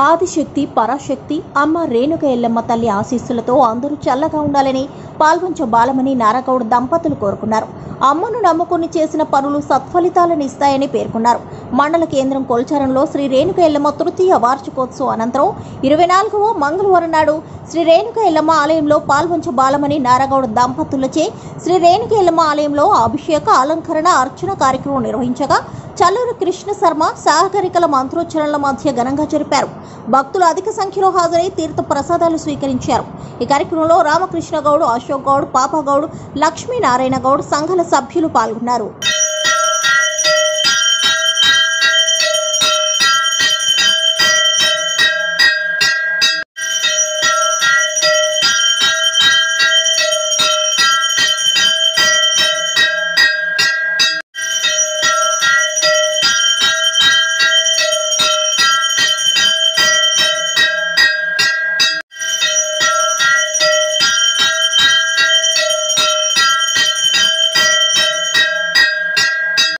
ఆదిశక్తి పరాశక్తి అమ్మ రేణుక ఎల్లమ్మ తల్లి ఆశీస్సులతో అందరూ చల్లగా ఉండాలని పాల్వంచ బాలమణి నారగౌడ్ దంపతులు కోరుకున్నారు. అమ్మను నమ్ముకుని చేసిన పనులు సత్ఫలితాలను ఇస్తాయని పేర్కొన్నారు. మండల కేంద్రం కొల్చారంలో శ్రీ రేణుక ఎల్లమ్మ తృతీయ వార్షికోత్సవం అనంతరం 24వ మంగళవారం నాడు శ్రీ రేణుక ఎల్లమ్మ ఆలయంలో పాల్వంచ బాలమణి నారగౌడ్ దంపతులచే శ్రీ రేణుక ఎల్లమ్మ ఆలయంలో అభిషేక అలంకరణ అర్చన కార్యక్రమం నిర్వహించగా చల్లూరు కృష్ణ శర్మ సాగరికల మంత్రోచ్చరణల మధ్య ఘనంగా జరిపారు. భక్తులు అధిక సంఖ్యలో హాజరై తీర్థ ప్రసాదాలు స్వీకరించారు. ఈ కార్యక్రమంలో రామకృష్ణ గౌడ్, అశోక్ గౌడ్, పాపగౌడ్, లక్ష్మీనారాయణ గౌడ్ సంఘాల సభ్యులు పాల్గొన్నారు.